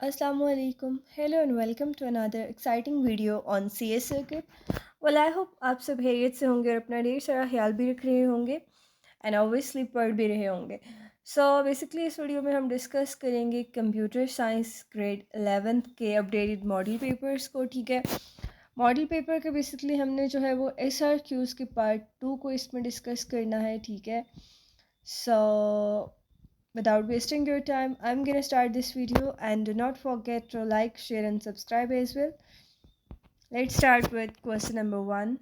Assalamualaikum. Hello and welcome to another exciting video on CS circuit. Well, I hope आप सब खैरियत से होंगे और अपना ढेर सारा ख्याल भी रख रहे होंगे एंड ऑब्वियसली पढ़ भी रहे होंगे. सो बेसिकली इस वीडियो में हम डिस्कस करेंगे कंप्यूटर साइंस ग्रेड 11th के अपडेटेड मॉडल पेपर्स को. ठीक है, मॉडल पेपर के बेसिकली हमने जो है वो SRQs के पार्ट 2 को इसमें डिस्कस करना है. ठीक है, सो without wasting your time, I'm gonna start this video, and do not forget to like, share and subscribe as well. Let's start with question number 1.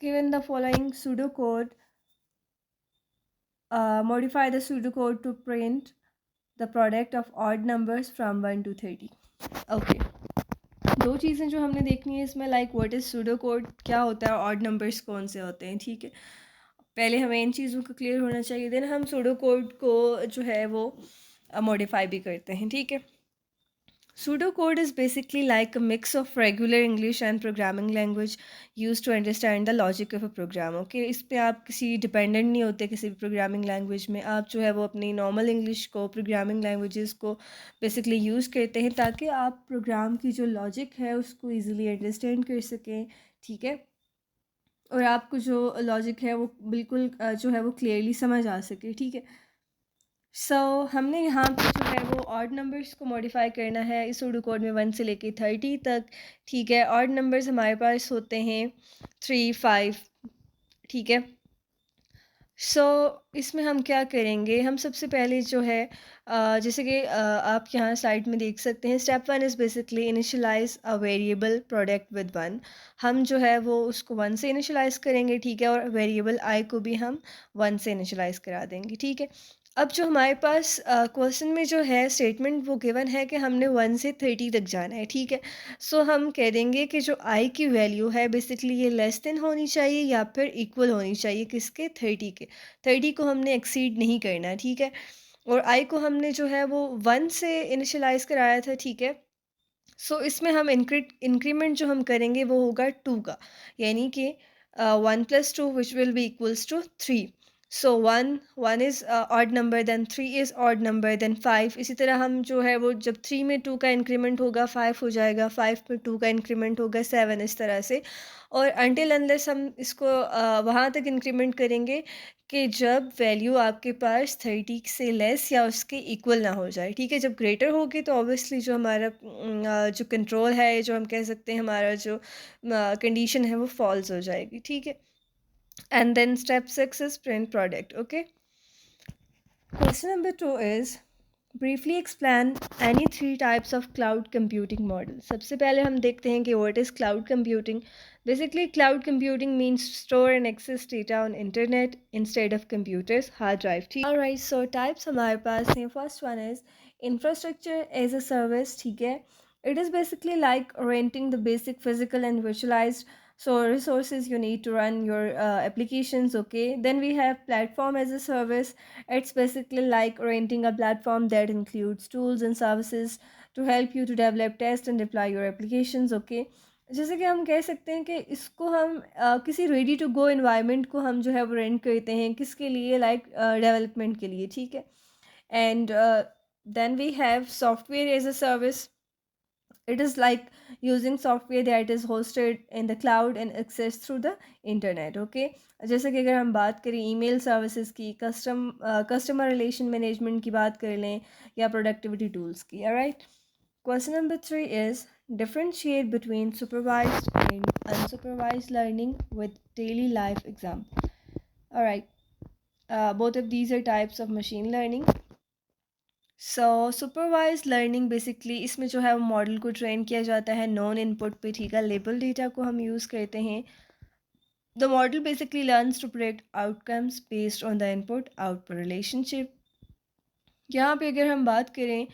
Given the following pseudocode, modify the pseudocode to print the product of odd numbers from 1 to 30. Okay, दो चीज़ें जो हमने देखनी है इसमें, like what is pseudocode, क्या होता है, ऑड नंबर्स कौन से होते हैं. ठीक है, पहले हमें इन चीज़ों का क्लियर होना चाहिए, देन हम pseudocode को जो है वो मॉडिफाई भी करते हैं. ठीक है, pseudocode is basically like a mix of regular English and programming language used to understand the logic of a program. Okay, इस पे आप किसी डिपेंडेंट नहीं होते किसी भी प्रोग्रामिंग लैंग्वेज में. आप जो है वो अपनी नॉर्मल इंग्लिश को, प्रोग्रामिंग लैंग्वेजेस को बेसिकली यूज़ करते हैं ताकि आप प्रोग्राम की जो लॉजिक है उसको ईज़िली अंडरस्टैंड कर सकें. ठीक है, और आपको जो लॉजिक है वो बिल्कुल जो है वो क्लियरली समझ आ सके. ठीक है, हमने यहाँ पे जो है वो ऑड नंबर्स को मॉडिफाई करना है इस सूडो कोड में 1 से लेके 30 तक. ठीक है, ऑड नंबर्स हमारे पास होते हैं 3, 5. ठीक है, इसमें हम क्या करेंगे, हम सबसे पहले जो है जैसे कि आप यहाँ साइड में देख सकते हैं, step 1 is basically initialise a variable product with 1. हम जो है वो उसको 1 से इनिशियलाइज़ करेंगे. ठीक है, और वेरिएबल आई को भी हम 1 से इनिशियलाइज़ करा देंगे. ठीक है, अब जो हमारे पास क्वेश्चन में जो है स्टेटमेंट वो गिवन है कि हमने 1 से 30 तक जाना है. ठीक है, हम कह देंगे कि जो आई की वैल्यू है बेसिकली ये लेस देन होनी चाहिए या फिर इक्वल होनी चाहिए किसके, 30 के. 30 को हमने एक्सीड नहीं करना है. ठीक है, और आई को हमने जो है वो 1 से इनिशियलाइज़ कराया था. ठीक है, इसमें हम इंक्रीमेंट जो हम करेंगे वो होगा 2 का, यानी कि 1 + 2 which will be equals to 3. 1 is odd number, then 3 is odd number, then 5. इसी तरह हम जो है वो जब 3 में 2 का इंक्रीमेंट होगा 5 हो जाएगा, 5 में 2 का इंक्रीमेंट होगा 7, इस तरह से. और अनटिल अनलेस हम इसको वहाँ तक इंक्रीमेंट करेंगे कि जब वैल्यू आपके पास 30 से लेस या उसके इक्वल ना हो जाए. ठीक है, जब ग्रेटर होगी तो ऑब्वियसली जो हमारा जो कंट्रोल है, जो हम कह सकते हैं हमारा जो कंडीशन है वो फॉल्स हो जाएगी. ठीक है, and then step 6 is print product. Okay, question number 2 is briefly explain any 3 types of cloud computing model. सबसे पहले हम देखते हैं कि what is cloud computing. Basically cloud computing means store and access data on internet instead of computers hard drive. ठीक, alright, so types हमारे पास हैं. first one is infrastructure as a service. ठीक है, it is basically like renting the basic physical and virtualized resources you need to run your applications. Okay, then we have platform as a service. It's basically like renting a platform that includes tools and services to help you to develop, test and deploy your applications. Okay, जैसे कि हम कह सकते हैं कि इसको हम किसी रेडी टू गो इन्वायरमेंट को हम जो है वो रेंट करते हैं, किसके लिए, लाइक डेवलपमेंट के लिए. ठीक है, and then we have software as a service. It is like using software that is hosted in the cloud and accessed through the internet. Okay, जैसे कि अगर हम बात करें ईमेल सर्विसेज की, कस्टमर रिलेशन मैनेजमेंट की बात कर लें, या प्रोडक्टिविटी टूल्स की. Alright, question number 3 is differentiate between supervised and unsupervised learning with daily life example. Alright, both of these are types of machine learning. Supervise learning basically इसमें जो है वो मॉडल को ट्रेन किया जाता है नॉन इनपुट पे. ठीक है, लेबल डेटा को हम यूज़ करते हैं. The model basically learns to predict outcomes based on the input output relationship. यहाँ पे अगर हम बात करें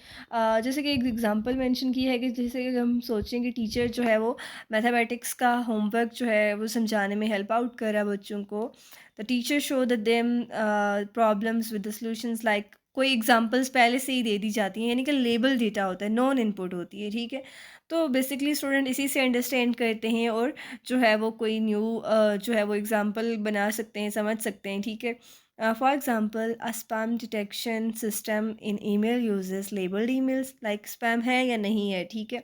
जैसे कि एक एग्जांपल मेंशन की है कि जैसे कि हम सोचें कि टीचर जो है वो मैथमेटिक्स का होमवर्क जो है वो समझाने में हेल्प आउट कर रहा है बच्चों को. The teacher show the them problems with the solutions, like कोई एग्जांपल्स पहले से ही दे दी जाती हैं, यानी कि लेबल डेटा होता है, नॉन इनपुट होती है. ठीक है, तो बेसिकली स्टूडेंट इसी से अंडरस्टैंड करते हैं और जो है वो कोई न्यू जो है वो एग्जांपल बना सकते हैं, समझ सकते हैं. ठीक है, For example, a spam detection system in email uses labeled emails like spam है या नहीं है, ठीक है.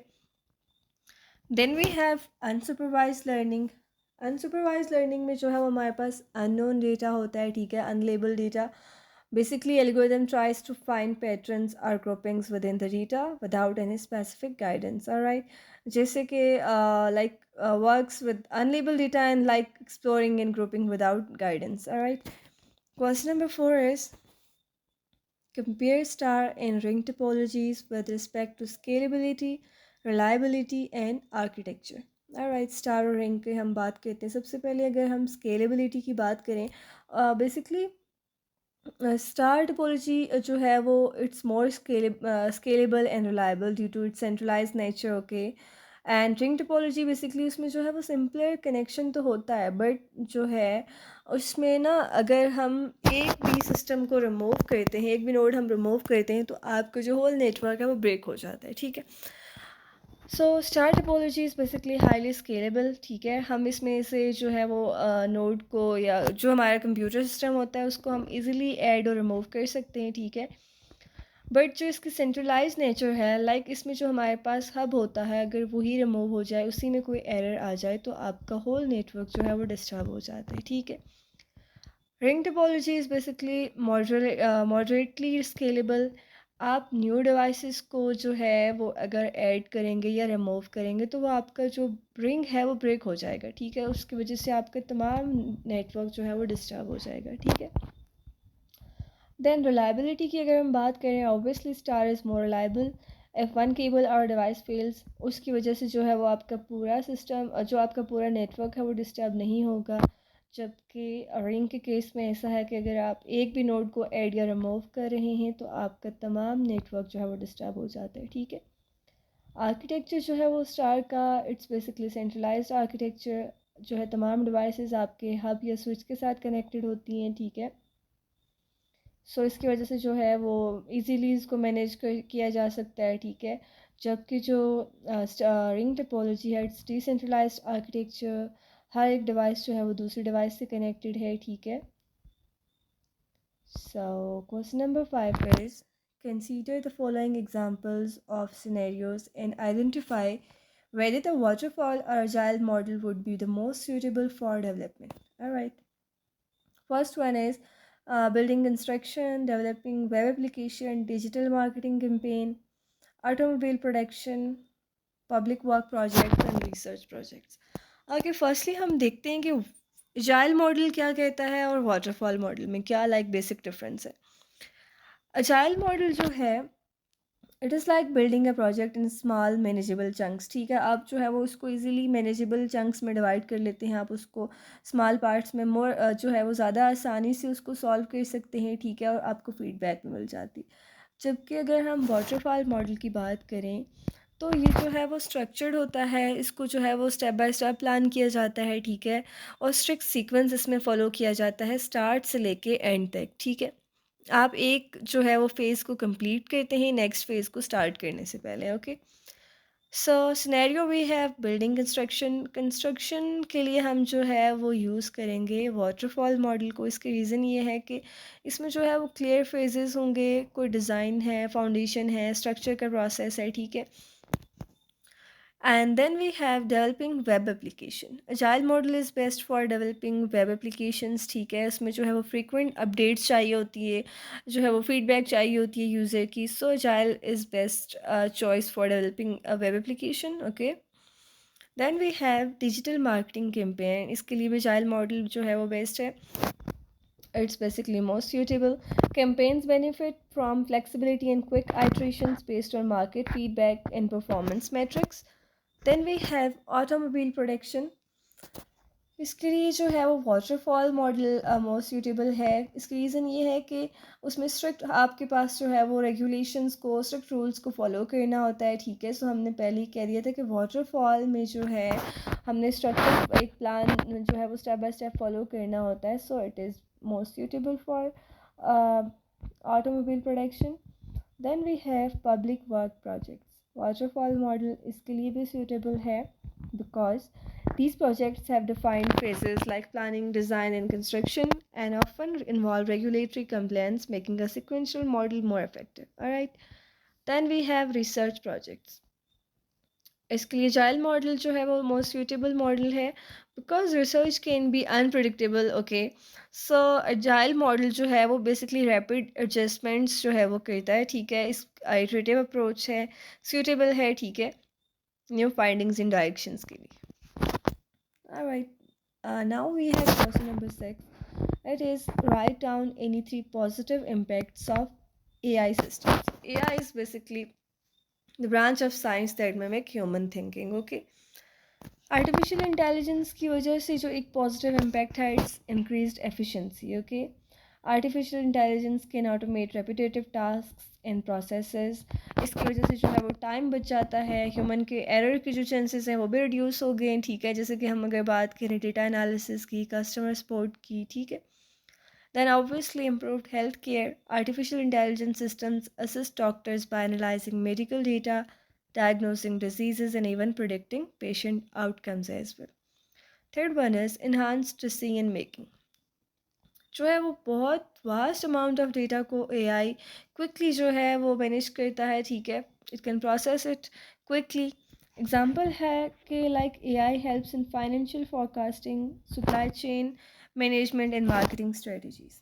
Then we have unsupervised learning. Unsupervised learning में जो है वो हमारे पास unknown data होता है, ठीक है, unlabeled data. Basically, algorithm tries to find patterns or groupings within the data without any specific guidance. All right, जैसे कि works with unlabeled data and like exploring and grouping without guidance. All right. Question number 4 is compare star and ring topologies with respect to scalability, reliability and architecture. Alright, star और ring की हम बात करते हैं. सबसे पहले अगर हम स्केलेबिलिटी की बात करें, बेसिकली स्टार टोपोलॉजी जो है वो it's more scalable and reliable due to its centralise nature. Okay. And ring topology basically उसमें जो है वो सिंपलर कनेक्शन तो होता है, बट जो है उसमें ना अगर हम एक भी सिस्टम को रिमूव करते हैं, एक भी नोड हम रिमूव करते हैं, तो आपका जो होल नेटवर्क है वो ब्रेक हो जाता है, ठीक है. So star topology is basically highly scalable, ठीक है. हम इसमें से जो है वो नोड को या जो हमारा कंप्यूटर सिस्टम होता है उसको हम इजीली ऐड और रिमूव कर सकते हैं, ठीक है. बट जो इसकी सेंट्रलाइज नेचर है, लाइक इसमें जो हमारे पास हब होता है, अगर वही रिमूव हो जाए, उसी में कोई एरर आ जाए, तो आपका होल नेटवर्क जो है वो डिस्टर्ब हो जाता है, ठीक है. Ring topology is basically moderately scalable. आप न्यू डिवाइसेस को जो है वो अगर ऐड करेंगे या रिमूव करेंगे, तो वो आपका जो रिंग है वो ब्रेक हो जाएगा, ठीक है. उसकी वजह से आपका तमाम नेटवर्क जो है वो डिस्टर्ब हो जाएगा, ठीक है. देन रिलायबिलिटी की अगर हम बात करें, obviously star is more reliable. If one cable और डिवाइस फेल्स, उसकी वजह से जो है वो आपका पूरा सिस्टम, जो आपका पूरा नेटवर्क है वो डिस्टर्ब नहीं होगा. जबकि रिंग के केस में ऐसा है कि अगर आप एक भी नोड को ऐड या रिमूव कर रहे हैं, तो आपका तमाम नेटवर्क जो है वो डिस्टर्ब हो जाता है, ठीक है. आर्किटेक्चर जो है वो स्टार का इट्स बेसिकली सेंट्रलाइज्ड आर्किटेक्चर. जो है तमाम डिवाइसेस आपके हब या स्विच के साथ कनेक्टेड होती हैं, ठीक है. सो इसकी वजह से जो है वो इजीली इसको मैनेज किया जा सकता है, ठीक है. जबकि जो रिंग टोपोलॉजी है, इट्स डिसेंट्रलाइज्ड आर्किटेक्चर. हर एक डिवाइस जो है वो दूसरी डिवाइस से कनेक्टेड है, ठीक है. So question number 5 is consider the following examples of scenarios and identify whether the waterfall or agile model would be the most suitable for development. All right. First one is building construction, developing web application, digital marketing campaign, automobile production, public work projects and research projects. Okay, firstly हम देखते हैं कि agile model क्या कहता है और waterfall model में क्या बेसिक डिफरेंस है. agile मॉडल जो है, it is like building a project in small manageable chunks, ठीक है. आप जो है वो उसको इजीली मैनेजेबल चंक्स में डिवाइड कर लेते हैं, आप उसको स्मॉल पार्ट्स में मोर जो है वो ज़्यादा आसानी से उसको सॉल्व कर सकते हैं, ठीक है, और आपको फीडबैक भी मिल जाती. जबकि अगर हम वाटरफॉल मॉडल की बात करें, तो ये जो है वो स्ट्रक्चर्ड होता है, इसको जो है वो स्टेप बाय स्टेप प्लान किया जाता है, ठीक है, और स्ट्रिक्ट सीक्वेंस इसमें फ़ॉलो किया जाता है स्टार्ट से लेके एंड तक, ठीक है. आप एक जो है वो फ़ेज़ को कंप्लीट करते हैं नेक्स्ट फ़ेज़ को स्टार्ट करने से पहले. Okay. So scenario we have building construction. Construction के लिए हम जो है वो यूज़ करेंगे वाटरफॉल मॉडल को. इसके रीज़न ये है कि इसमें जो है वो क्लियर फेजेस होंगे, कोई डिज़ाइन है, फाउंडेशन है, स्ट्रक्चर का प्रोसेस है, ठीक है. And then we have developing web application. Agile model is best for developing web applications, ठीक है. इसमें जो है वो frequent updates चाहिए होती है, जो है वो feedback चाहिए होती है यूज़र की. So Agile is best choice for developing a web application. Okay. Then we have digital marketing campaign. इसके लिए भी Agile model जो है वो best है. It's basically most suitable. Campaigns benefit from flexibility and quick iterations based on market feedback and performance metrics. Then we have automobile production. इसके लिए जो है वो वाटरफॉल मॉडल मोस्ट सूटेबल है. इसका रीज़न ये है कि उसमें स्ट्रिक्ट आपके पास जो है वो रेगुलेशंस को, स्ट्रिक्ट रूल्स को फॉलो करना होता है, ठीक है. सो हमने पहले ही कह दिया था कि वाटरफॉल में जो है हमने स्ट्रक्चर एक प्लान जो है वो स्टेप बाय स्टेप फॉलो करना होता है. So it is most suitable for automobile production. Then we have public work projects. Waterfall model इसके लिए भी सूटेबल है because These projects have defined phases like planning, design, and construction, and often involve regulatory compliance, making a sequential model more effective. All right. Then we have research projects. इसके लिए agile model जो है वो most suitable model है because research can be unpredictable okay so agile model जो है वो basically rapid adjustments जो है वो करता है ठीक है इस आइटरेटिव अप्रोच है सूटेबल है ठीक है न्यू फाइंडिंग्स इन डायरेक्शंस के लिए alright now we have question number 6 it is write down any three positive impacts of AI systems. AI is basically the branch of science that mimic human thinking okay artificial intelligence की वजह से जो एक positive impact है it's increased efficiency okay artificial intelligence can automate repetitive task and processes इसकी वजह से जो है वो टाइम बच जाता है ह्यूमन के एरर के जो चांसेस हैं वो भी रिड्यूस हो गए ठीक है जैसे कि हम अगर बात करें डेटा एनालिसिस की कस्टमर सपोर्ट की ठीक है then obviously improved healthcare. Artificial intelligence systems assist doctors by analyzing medical data, diagnosing diseases, and even predicting patient outcomes as well. Third one is enhanced decision making. जो है वो बहुत vast amount of data को AI quickly जो है वो manage करता है ठीक है it can process it quickly example है कि like AI helps in financial forecasting supply chain management and marketing strategies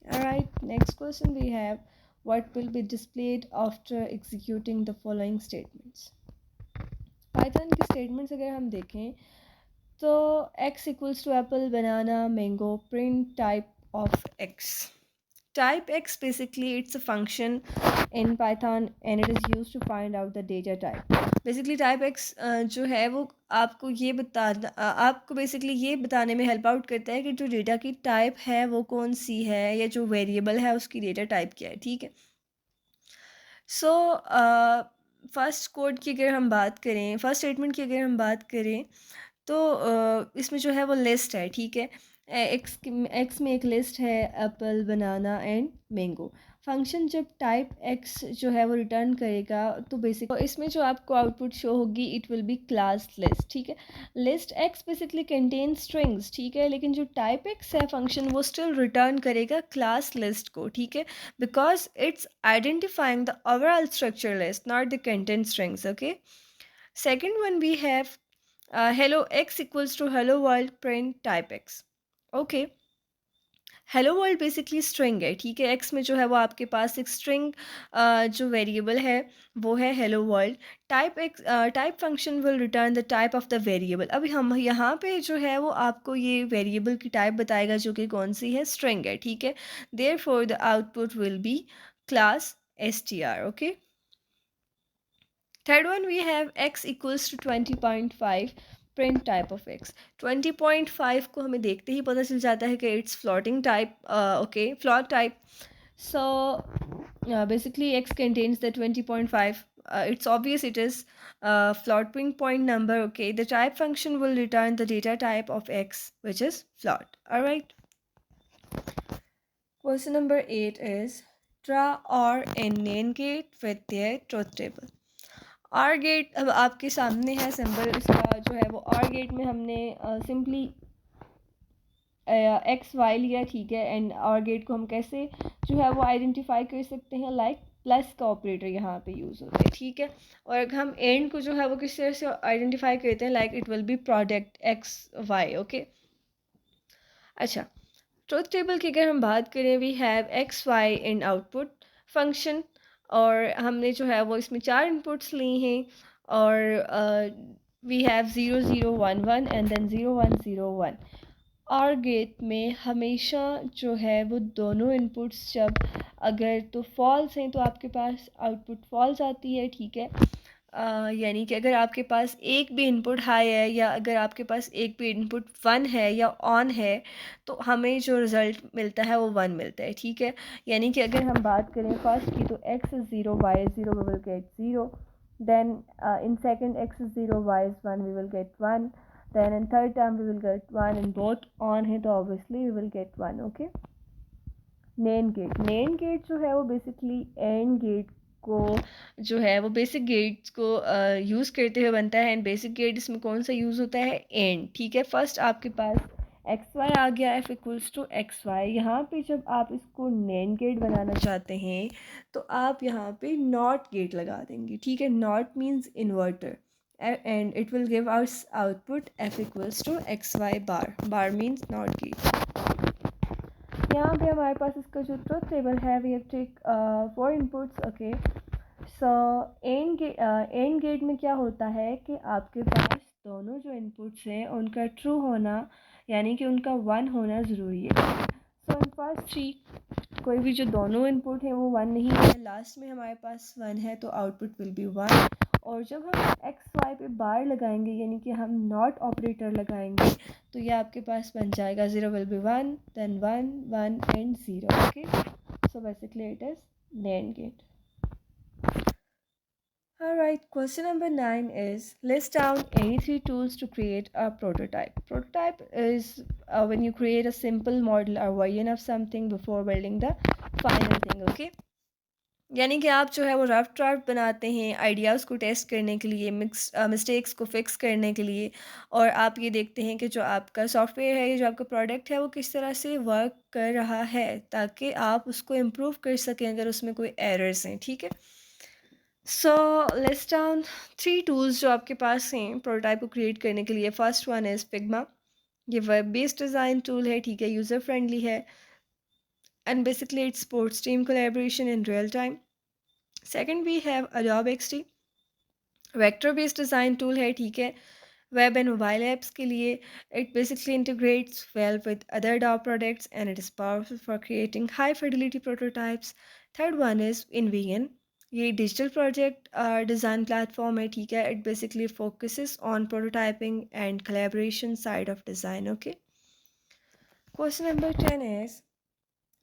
alright next question we have what will be displayed after executing the following statements Python के statements अगर हम देखें तो x equals to apple banana mango print type of x type x basically it's a function in python and it is used to find out the data type basically type x जो है वो आपको ये आपको basically ये बताने में help out करता है कि जो डेटा की टाइप है वो कौन सी है या जो वेरिएबल है उसकी डेटा टाइप क्या है ठीक है सो फर्स्ट कोड की अगर हम बात करें फर्स्ट स्टेटमेंट की अगर हम बात करें तो इसमें जो है वो लिस्ट है ठीक है एक्स में एक लिस्ट है apple banana and mango function जब टाइप एक्स जो है वो रिटर्न करेगा तो बेसिक तो इसमें जो आपको आउटपुट शो होगी it will be class list ठीक है list x basically contain strings ठीक है लेकिन जो टाइप एक्स है फंक्शन वो स्टिल रिटर्न करेगा क्लास लिस्ट को ठीक है because it's identifying the overall structure list not the content strings okay second one we have hello x equals to hello world print type x okay hello world basically string है ठीक है x में जो है वो आपके पास एक string जो वेरिएबल है वो है hello world type x type function will return the type of the variable अभी हम यहाँ पे जो है वो आपको ये वेरिएबल की टाइप बताएगा जो कि कौन सी है स्ट्रिंग है ठीक है therefore the output will be class str okay Third one we have x equals to 20.5 print type of x 20.5 को हमें देखते ही पता चल जाता है कि it's floating type okay float type so basically x contains the 20.5 it's obvious it is floating point number okay the type function will return the data type of x which is float all right question number 8 is draw or and NaN gate with their truth table OR gate अब आपके सामने है symbol इसका जो है वो are get में हमने सिंपली एक्स वाई लिया ठीक है एंड आर गेट को हम कैसे जो है वो आइडेंटिफाई कर सकते हैं लाइक प्लस का ऑपरेटर यहाँ पे यूज़ होता है ठीक है और अगर हम एंड को जो है वो किस तरह से आइडेंटिफाई करते हैं like it will be product x y okay अच्छा ट्रुथ टेबल की अगर हम बात करें we have x y in output function और हमने जो है वो इसमें 4 इनपुट्स ली हैं और वी हैव 0 0 1 1 एंड देन 0 1 0 1 और गेट में हमेशा जो है वो दोनों इनपुट्स जब अगर तो फॉल्स हैं तो आपके पास आउटपुट फॉल्स आती है ठीक है यानी कि अगर आपके पास एक भी इनपुट हाई है या अगर आपके पास एक भी इनपुट 1 है या ऑन है तो हमें जो रिज़ल्ट मिलता है वो 1 मिलता है ठीक है यानी कि अगर हम बात करें फर्स्ट की तो x is 0 y is 0 we will get 0 then in second x is 0 y is 1 we will get 1 then in third term we will get 1 and both on है तो obviously we will get 1 okay NaN gate जो है वो basically and gate आपको जो है वो basic gates को यूज़ करते हुए बनता है। एंड बेसिक गेट इसमें कौन सा यूज़ होता है, एंड, ठीक है। फर्स्ट आपके पास एक्स वाई आ गया, F equals to x y. यहाँ पे जब आप इसको नैंड गेट बनाना चाहते हैं तो आप यहाँ पे नॉट गेट लगा देंगे, ठीक है। Not means inverter and it will give out output F equals to x y bar. Bar means not gate. यहाँ पे हमारे पास इसका जो ट्रुथ टेबल है, we have take 4 inputs, okay. So and gate में क्या होता है कि आपके पास दोनों जो इनपुट्स हैं उनका ट्रू होना, यानी कि उनका 1 होना ज़रूरी है। सो इन फर्स्ट 3 कोई भी जो दोनों इनपुट हैं वो 1 नहीं है, लास्ट में हमारे पास 1 है, तो आउटपुट विल बी 1। और जब हम एक्स वाई पे बार लगाएंगे, यानी कि हम नॉट ऑपरेटर लगाएंगे, तो ये आपके पास बन जाएगा 0 will be 1, then 1 1 and 0, okay. So basically it is NAND gate. Alright, question number 9 is list down any 3 tools to create a prototype. Prototype is when you create a simple model or version of something before building the final thing, okay? यानी कि आप जो है वो rough draft बनाते हैं ideas को test करने के लिए, मिस्टेक्स को फिक्स करने के लिए, और आप ये देखते हैं कि जो आपका सॉफ्टवेयर है, जो आपका प्रोडक्ट है, वो किस तरह से वर्क कर रहा है, ताकि आप उसको इम्प्रूव कर सकें अगर उसमें कोई एरर्स हैं, ठीक है। सो लिस्ट डाउन 3 टूल्स जो आपके पास हैं प्रोटोटाइप को क्रिएट करने के लिए। First one is Figma. ये वेब बेस्ड डिज़ाइन टूल है, ठीक है, यूज़र फ्रेंडली है, and basically it supports team collaboration in real time. Second we have Adobe XD, vector based design tool है, ठीक है, वेब एंड मोबाइल ऐप्स के लिए। It basically integrates well with other Adobe products and it is powerful for creating high fidelity prototypes. Third one is इनवीएन। ये digital project design platform है, ठीक है। It basically focuses on prototyping and collaboration side of design, okay. Question number 10 is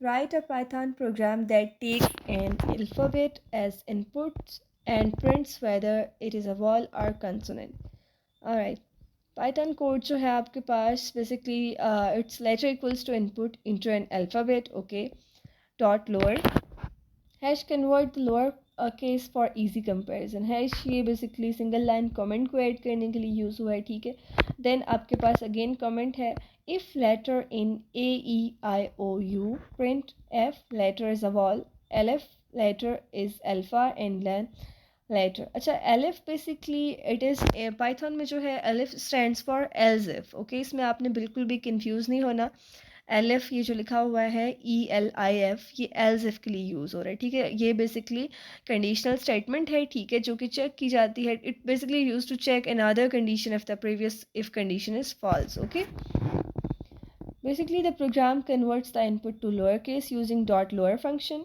write a Python program that takes an alphabet as inputs and prints whether it is a vowel or consonant. Alright, Python code जो है आपके पास basically its letter equals to input into an alphabet, okay, dot lower hash convert the lower case for easy comparison. hash ये basically single line comment को add करने के लिए use हुआ है, ठीक है। देन आपके पास अगेन कमेंट है, if letter in A E I O U print F letter is a vowel, LF letter is alpha and then letter। अच्छा, LF basically it is Python में जो है LF stands for else if, okay. इसमें आपने बिल्कुल भी confuse नहीं होना। LF ये जो लिखा हुआ है ELIF, ये else if के लिए यूज़ हो रहा है, ठीक है। ये बेसिकली कंडीशनल स्टेटमेंट है, ठीक है, जो कि चेक की जाती है। It basically use to check another condition if the previous if condition is false, okay। Basically, the program converts the input to lowercase using dot lower function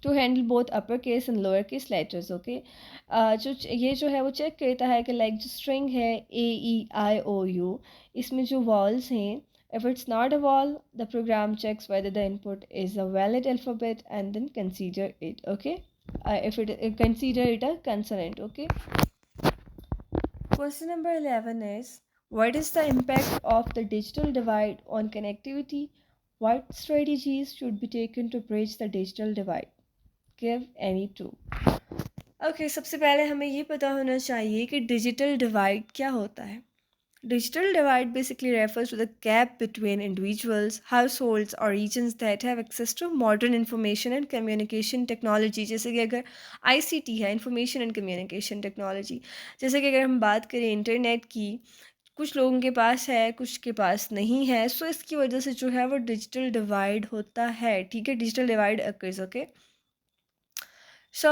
to handle both uppercase and lowercase letters, okay। जो ये जो है वो check करता है कि like जो string है AEIOU, इसमें जो vowels हैं, if it's not a vowel, the program checks whether the input is a valid alphabet and then consider it, okay। If it consider it a consonant, okay। Question number 11 is what is the impact of the digital divide on connectivity? What strategies should be taken to bridge the digital divide? Give any two. Okay, सबसे पहले हमें ये पता होना चाहिए कि digital divide क्या होता है। Digital divide basically refers to the gap between individuals, households or regions that have access to modern information and communication technology। जैसे कि अगर ICT है, इंफॉर्मेशन एंड कम्युनिकेशन टेक्नोलॉजी, जैसे कि अगर हम बात करें इंटरनेट की, कुछ लोगों के पास है, कुछ के पास नहीं है। सो इसकी वजह से जो है वो डिजिटल डिवाइड होता है, ठीक है। Digital divide occurs, okay. So,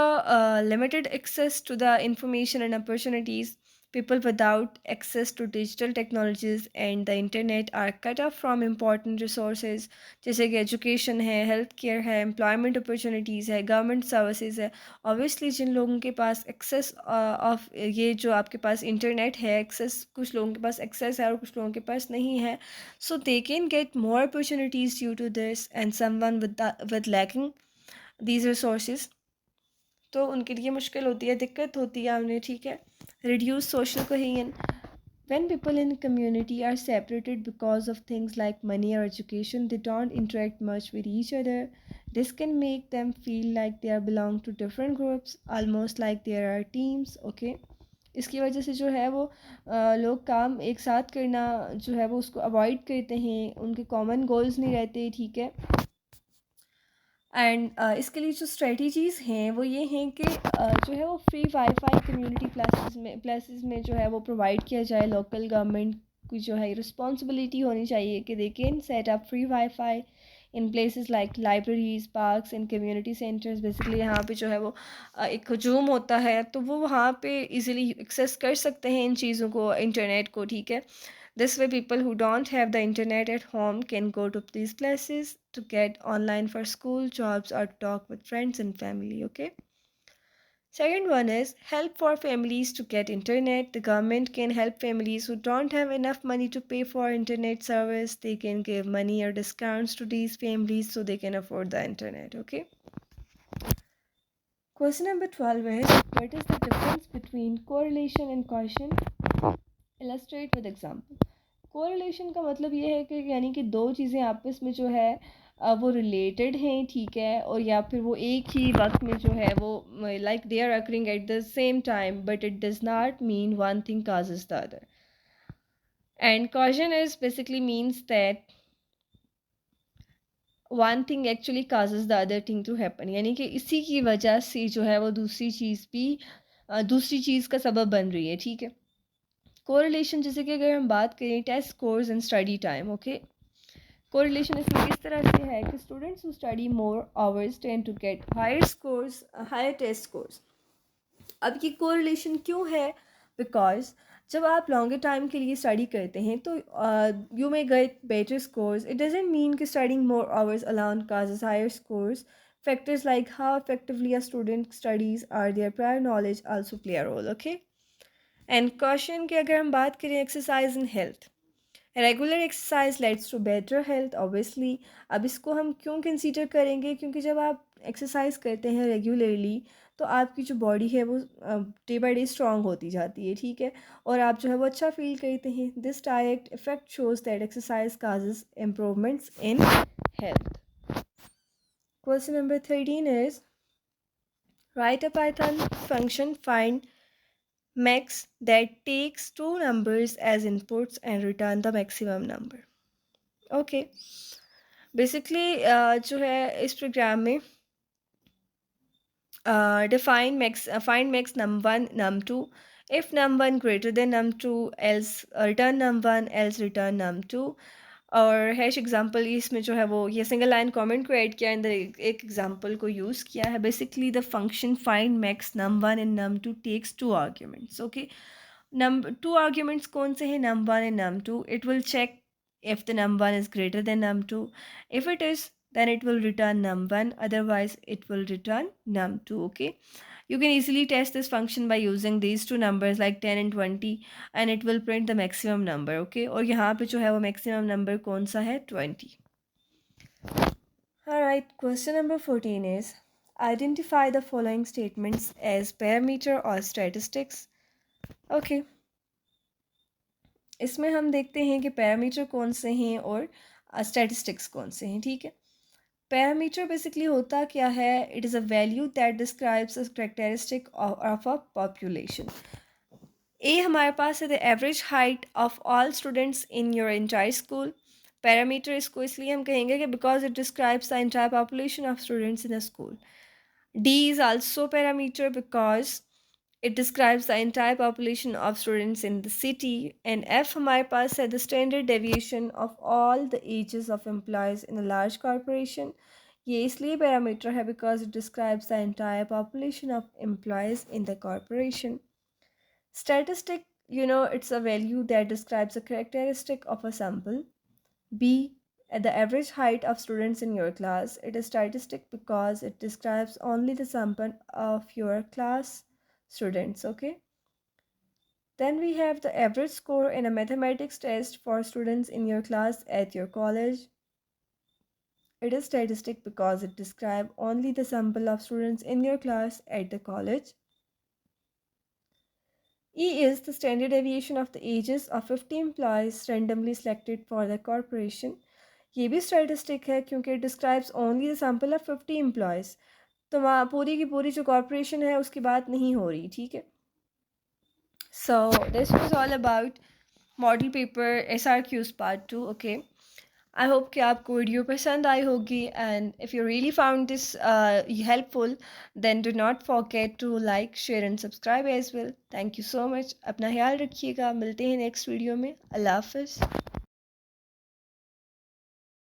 limited access to the information and opportunities. People without access to digital technologies and the internet are cut off from important resources, जैसे कि एजुकेशन है, हेल्थ केयर है, employment opportunities है, government services है। Obviously जिन लोगों के पास access of ये जो आपके पास इंटरनेट है, एक्सेस कुछ लोगों के पास एक्सेस है और कुछ लोगों के पास नहीं है, so they can get more opportunities due to this, and someone with lacking these resources, तो उनके लिए मुश्किल होती है, दिक्कत होती है उन्हें, ठीक है। Reduce social cohesion. When people in a community are separated because of things like money or education, they don't interact much with each other. This can make them feel like they are belong to different groups, almost like there are teams. Okay, इसकी वजह से जो है वो लोग काम एक साथ करना जो है वो उसको अवॉइड करते हैं, उनके कॉमन गोल्स नहीं रहते, ठीक है। एंड इसके लिए जो स्ट्रेटजीज़ हैं वो ये हैं कि जो है वो फ्री वाईफाई कम्युनिटी प्लेसेस में जो है वो प्रोवाइड किया जाए। लोकल गवर्नमेंट की जो है रिस्पॉन्सिबिलिटी होनी चाहिए कि they can set up free wifi in places like libraries, parks and community centres. Basically यहाँ पे जो है वो एक हजूम होता है तो वो वहाँ पे इजीली एक्सेस कर सकते हैं इन चीज़ों को, इंटरनेट को, ठीक है। This way, people who don't have the internet at home can go to these places to get online for school, jobs, or talk with friends and family. Okay. Second one is help for families to get internet. The government can help families who don't have enough money to pay for internet service. They can give money or discounts to these families so they can afford the internet. Okay. Question number 12 is what is the difference between correlation and causation? Illustrate with example. Correlation का मतलब ये है कि यानी कि दो चीज़ें आपस में जो है वो रिलेटेड हैं, ठीक है, और या फिर वो एक ही वक्त में जो है वो like they are occurring at the same time, but it does not mean one thing causes the other. And causation is basically means that one thing actually causes the other thing to happen, यानी कि इसी की वजह से जो है वो दूसरी चीज़ भी दूसरी चीज़ का सबब बन रही है, ठीक है। कोरिलेशन जैसे कि अगर हम बात करें test scores and study time, okay. Correlation इसमें किस तरह से है कि students who study more hours tend to get higher scores, higher test scores. अब ये कोरिलेशन क्यों है? बिकॉज जब आप लॉन्गर टाइम के लिए स्टडी करते हैं तो you may get better scores. It doesn't mean कि studying more hours alone causes higher scores. Factors like how effectively a student studies or their prior knowledge also play a role, okay. And question की अगर हम बात करें exercise in health, regular exercise leads to better health obviously. अब इसको हम क्यों consider करेंगे? क्योंकि जब आप एक्सरसाइज करते हैं रेगुलरली तो आपकी जो बॉडी है वो डे बाय डे स्ट्रांग होती जाती है, ठीक है, और आप जो है वो अच्छा फील करते हैं। This direct effect shows that exercise causes improvements in health. Question number 13 is right a Python function find max that takes two numbers as inputs and return the maximum number. Okay, basically जो है इस programme में define max find max num1 num2 if num1 greater than num2 else return num1 else return num2। और hash example इसमें जो है वो ये सिंगल लाइन कमेंट को ऐड किया, अंदर एक एग्जांपल को यूज़ किया है। Basically the function find max num1 and num2 takes two arguments, okay. Two arguments कौन से हैं? num1 and num2। It will check if the num1 is greater than num2. If it is, then it will return num1, otherwise it will return num2, okay. You can easily test this function by using these two numbers like 10 and 20 and it will print the maximum number, okay। और यहाँ पे जो है वो maximum number कौन सा है? 20। Alright, question number 14 is identify the following statements as parameter or statistics, okay। इसमें हम देखते हैं कि पैरामीटर कौन से हैं और स्टैटिस्टिक्स कौन से हैं, ठीक है। पैरामीटर बेसिकली होता क्या है? It is a value that describes a characteristic of a population. ए हमारे पास है the average height of all students in your entire school. Parameter इसको इसलिए हम कहेंगे कि because it describes the entire population of students in a school. डी is also parameter because it describes the entire population of students in the city। and F हमारे पास है the standard deviation of all the ages of employees in a large corporation। ये इसलिए parameter है because it describes the entire population of employees in the corporation। Statistic, it's a value that describes a characteristic of a sample। B, at the average height of students in your class, it is statistic because it describes only the sample of your class students, okay। Then we have the average score in a mathematics test for students in your class at your college. It is statistic because it describes only the sample of students in your class at the college। E is the standard deviation of the ages of 50 employees randomly selected for the corporation। ये भी statistic है क्योंकि it describes only the sample of 50 employees. तो वहाँ पूरी की पूरी जो कॉरपोरेशन है उसकी बात नहीं हो रही, ठीक है। So this was all about model paper SRQs part 2। Okay, I hope कि आपको वीडियो पसंद आई होगी, and if you really found this helpful then do not forget to like, share and subscribe as well. Thank you so much. अपना ख्याल रखिएगा, मिलते हैं नेक्स्ट वीडियो में। अल्लाह हाफ़िज़।